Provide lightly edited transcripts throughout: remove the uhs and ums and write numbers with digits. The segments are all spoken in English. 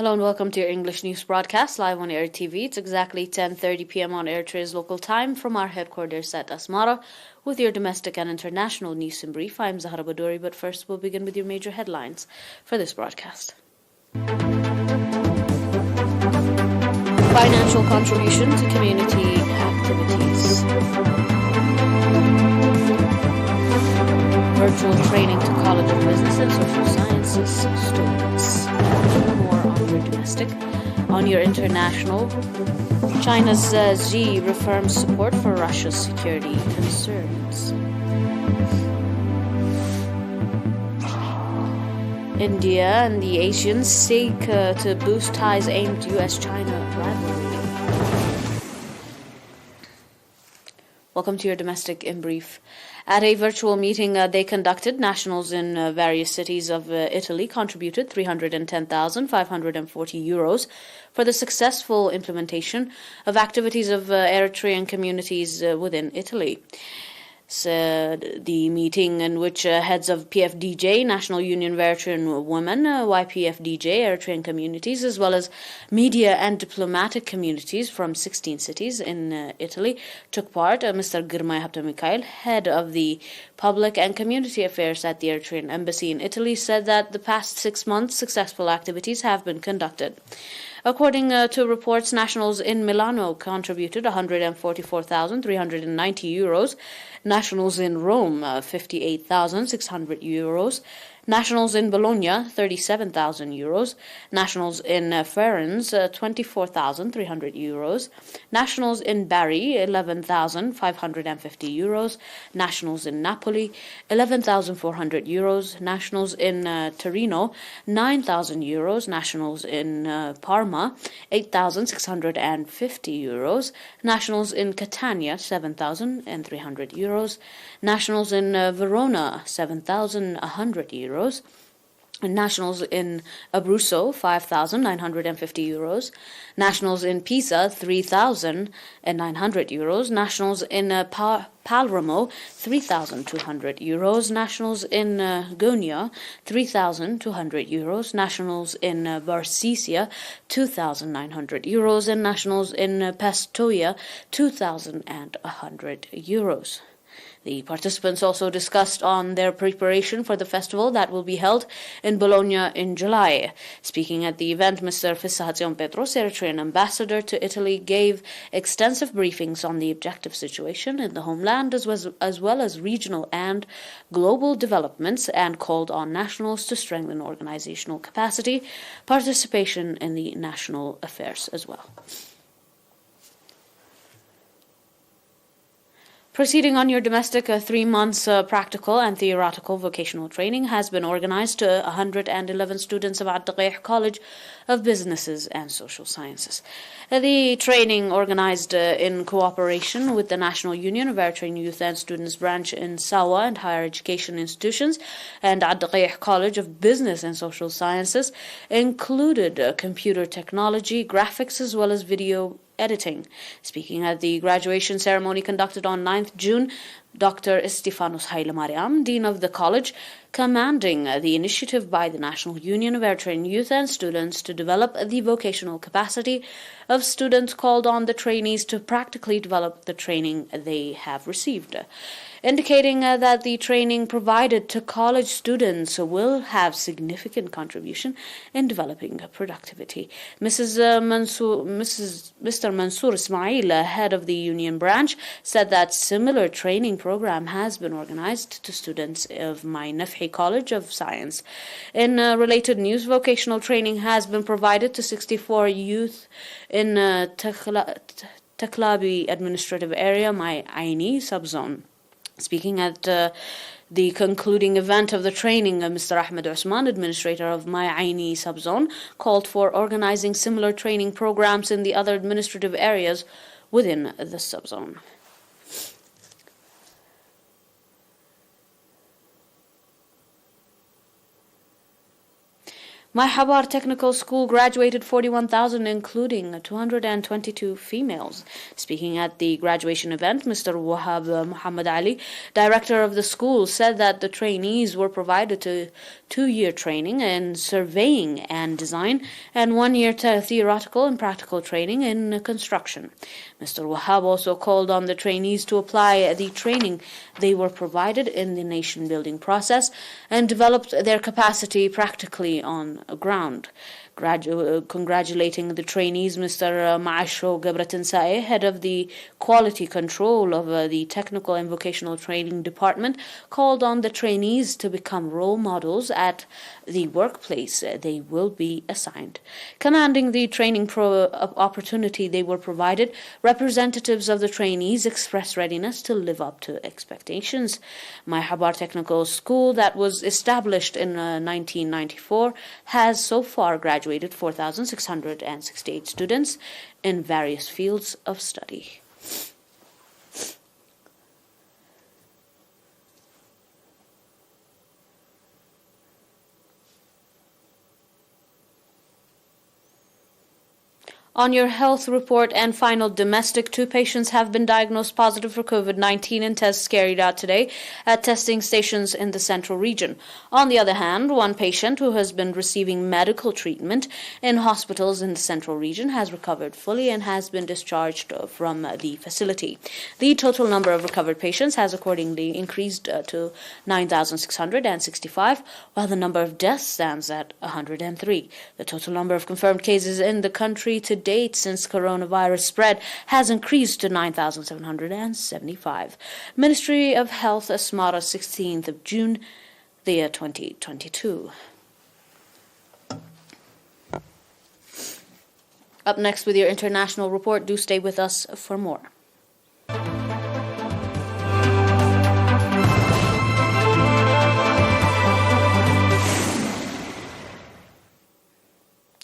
Hello and welcome to your English news broadcast live on ERi-TV. It's exactly 10:30 p.m. on Eritrea's local time from our headquarters at Asmara with your domestic and international news in brief. I'm Zahra Badouri, but first we'll begin with your major headlines for this broadcast. Financial contribution to community activities. Virtual training to College of Business and Social Sciences students. More on your domestic. On your international, China's Xi reaffirms support for Russia's security concerns. India and the Asians seek to boost ties aimed at U.S.-China rivalry. Welcome to your domestic in brief. At a virtual meeting they conducted, nationals in various cities of Italy contributed €310,540 for the successful implementation of activities of Eritrean communities within Italy. The meeting in which heads of PFDJ, National Union of Eritrean Women, YPFDJ, Eritrean communities, as well as media and diplomatic communities from 16 cities in Italy took part. Mr. Girmay Habtamikail, head of the Public and Community Affairs at the Eritrean Embassy in Italy, said that the past 6 months successful activities have been conducted. According to reports, nationals in Milano contributed €144,390, nationals in Rome €58,600, nationals in Bologna €37,000, nationals in Florence €24,300, nationals in Bari €11,550, nationals in Napoli €11,400, nationals in Torino €9,000, nationals in Parma €8,650, nationals in Catania €7,300, nationals in Verona €7,100, nationals in Abruzzo €5,950, nationals in Pisa €3,900, nationals in Palermo €3,200, nationals in Gonia €3,200, nationals in Barsesia €2,900, and nationals in Pistoia €2,100. The participants also discussed on their preparation for the festival that will be held in Bologna in July. Speaking at the event, Mr. Fissazion Petros, Eritrean ambassador to Italy, gave extensive briefings on the objective situation in the homeland as well as regional and global developments, and called on nationals to strengthen organizational capacity, participation in the national affairs as well. Proceeding on your domestic, 3 months practical and theoretical vocational training has been organized to 111 students of Ad-Daqiq College of Businesses and Social Sciences. The training, organized in cooperation with the National Union of Eritrean Youth and Students Branch in Sawa and Higher Education Institutions and Ad-Daqiq College of Business and Social Sciences, included computer technology, graphics, as well as video editing. Speaking at the graduation ceremony conducted on 9th June, Dr. Estefanos Hailemariam, Dean of the College, commanding the initiative by the National Union of Eritrean Youth and Students to develop the vocational capacity of students, called on the trainees to practically develop the training they have received, indicating that the training provided to college students will have significant contribution in developing productivity. Mr. Mansour Ismail, head of the Union Branch, said that similar training program has been organized to students of My Nafhi College of Science. In related news, vocational training has been provided to 64 youth in Taklabi administrative area, My Aini subzone. Speaking at the concluding event of the training, Mr. Ahmed Usman, administrator of My Aini subzone, called for organizing similar training programs in the other administrative areas within the subzone. Mahabar Technical School graduated 41,000, including 222 females. Speaking at the graduation event, Mr. Muhammad Ali, director of the school, said that the trainees were provided to 2-year training in surveying and design and 1-year theoretical and practical training in construction. Mr. Wahab also called on the trainees to apply the training they were provided in the nation-building process and developed their capacity practically on ground. Congratulating the trainees, Mr. Maasho Gabratinsae, head of the quality control of the Technical and Vocational Training Department, called on the trainees to become role models at the workplace they will be assigned. Commanding the training opportunity they were provided, representatives of the trainees expressed readiness to live up to expectations. Mahabar Technical School, that was established in 1994, has so far graduated 4,668 students in various fields of study. On your health report and final domestic, 2 patients have been diagnosed positive for COVID-19 in tests carried out today at testing stations in the central region. On the other hand, 1 patient who has been receiving medical treatment in hospitals in the central region has recovered fully and has been discharged from the facility. The total number of recovered patients has accordingly increased to 9,665, while the number of deaths stands at 103. The total number of confirmed cases in the country to date since coronavirus spread has increased to 9,775. Ministry of Health, Asmara, 16th of June, the year 2022. Up next with your international report. Do stay with us for more.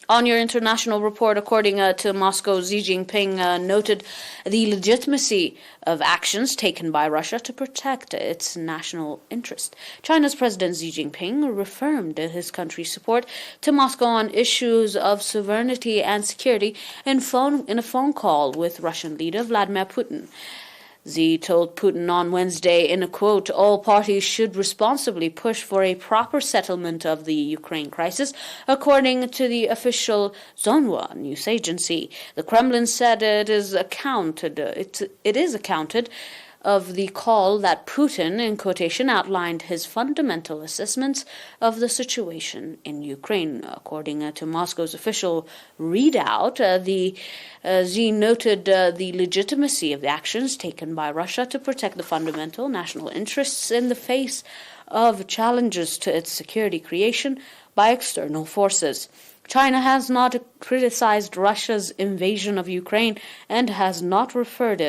On your international report, according to Moscow, Xi Jinping noted the legitimacy of actions taken by Russia to protect its national interest. China's President Xi Jinping reaffirmed his country's support to Moscow on issues of sovereignty and security in a phone call with Russian leader Vladimir Putin. Xi told Putin on Wednesday in a quote, all parties should responsibly push for a proper settlement of the Ukraine crisis, according to the official Xinhua news agency. The Kremlin said it is accounted of the call that Putin, in quotation, outlined his fundamental assessments of the situation in Ukraine. According to Moscow's official readout, Xi noted the legitimacy of the actions taken by Russia to protect the fundamental national interests in the face of challenges to its security creation by external forces. China has not criticized Russia's invasion of Ukraine and has not referred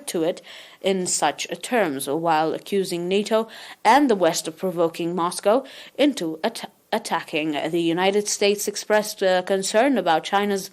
to it in such terms, while accusing NATO and the West of provoking Moscow into attacking. The United States expressed concern about China's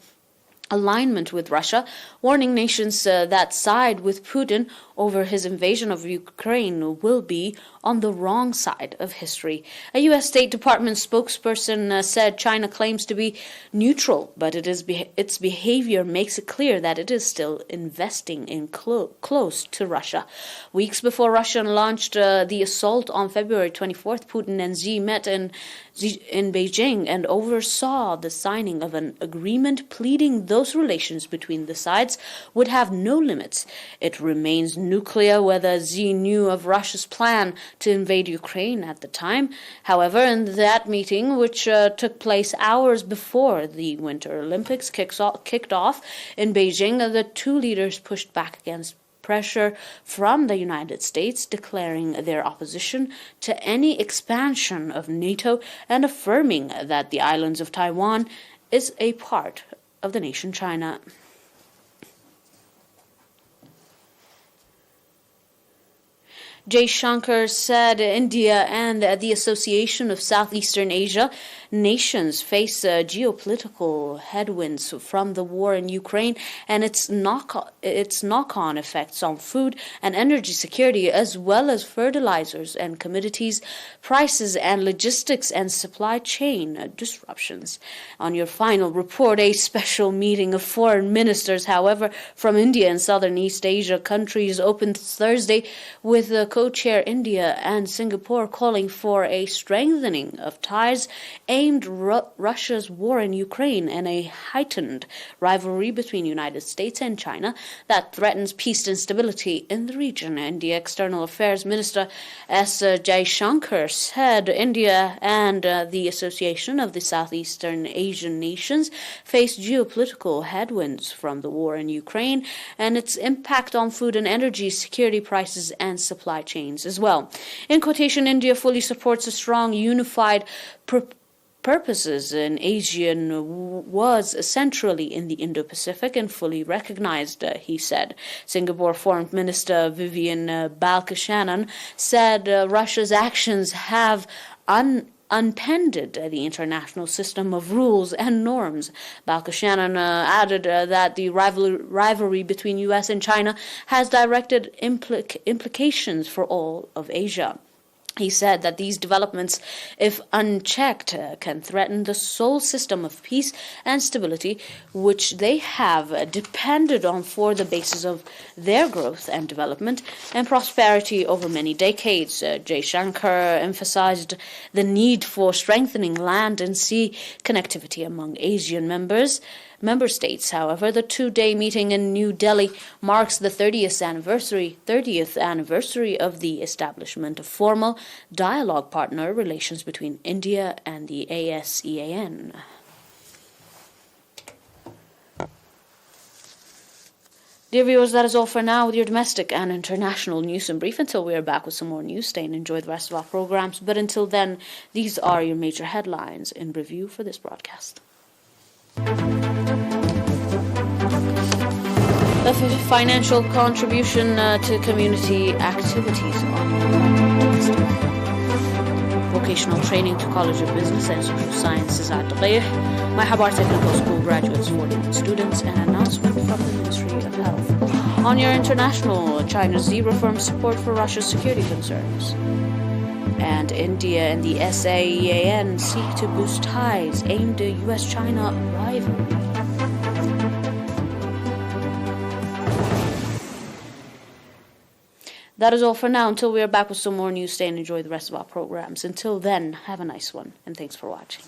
alignment with Russia, warning nations that side with Putin over his invasion of Ukraine will be on the wrong side of history. A U.S. State Department spokesperson said China claims to be neutral, but its behavior makes it clear that it is still investing in close to Russia. Weeks before Russia launched the assault on February 24th, Putin and Xi met in Beijing and oversaw the signing of an agreement pleading those relations between the sides would have no limits. It remains nuclear whether Xi knew of Russia's plan to invade Ukraine at the time. However, in that meeting, which took place hours before the Winter Olympics kicked off in Beijing, the 2 leaders pushed back against pressure from the United States, declaring their opposition to any expansion of NATO and affirming that the islands of Taiwan is a part of the nation China. Jay Shankar said India and the Association of Southeastern Asia nations face geopolitical headwinds from the war in Ukraine and its knock-on effects on food and energy security, as well as fertilizers and commodities prices and logistics and supply chain disruptions. On your final report, a special meeting of foreign ministers, however, from India and Southern East Asia countries opened Thursday, with the co-chair India and Singapore calling for a strengthening of ties aimed Russia's war in Ukraine and a heightened rivalry between United States and China that threatens peace and stability in the region. India External Affairs Minister S. Jaishankar said India and the Association of the Southeastern Asian Nations face geopolitical headwinds from the war in Ukraine and its impact on food and energy security prices and supply chains as well. In quotation, India fully supports a strong, unified purposes in ASEAN was centrally in the Indo-Pacific and fully recognized, he said. Singapore Foreign Minister Vivian Balakrishnan said Russia's actions have unpended the international system of rules and norms. Balakrishnan added that the rivalry between U.S. and China has directed implications for all of Asia. He said that these developments, if unchecked, can threaten the sole system of peace and stability which they have depended on for the basis of their growth and development and prosperity over many decades. Jaishankar emphasized the need for strengthening land and sea connectivity among ASEAN member states. However, the two-day meeting in New Delhi marks the 30th anniversary of the establishment of formal dialogue partner relations between India and the ASEAN. Dear viewers, that is all for now with your domestic and international news in brief. Until we are back with some more news, stay and enjoy the rest of our programs. But until then, these are your major headlines in review for this broadcast. The financial contribution to community activities on vocational training to College of Business and Social Sciences at Eritrea, Mahabar Technical School graduates 41 students, and announcement from the Ministry of Health. On your international, China's reaffirms support for Russia's security concerns. And India and the SAEAN seek to boost ties aimed at U.S.-China rivalry. That is all for now. Until we are back with some more news, stay and enjoy the rest of our programs. Until then, have a nice one, and thanks for watching.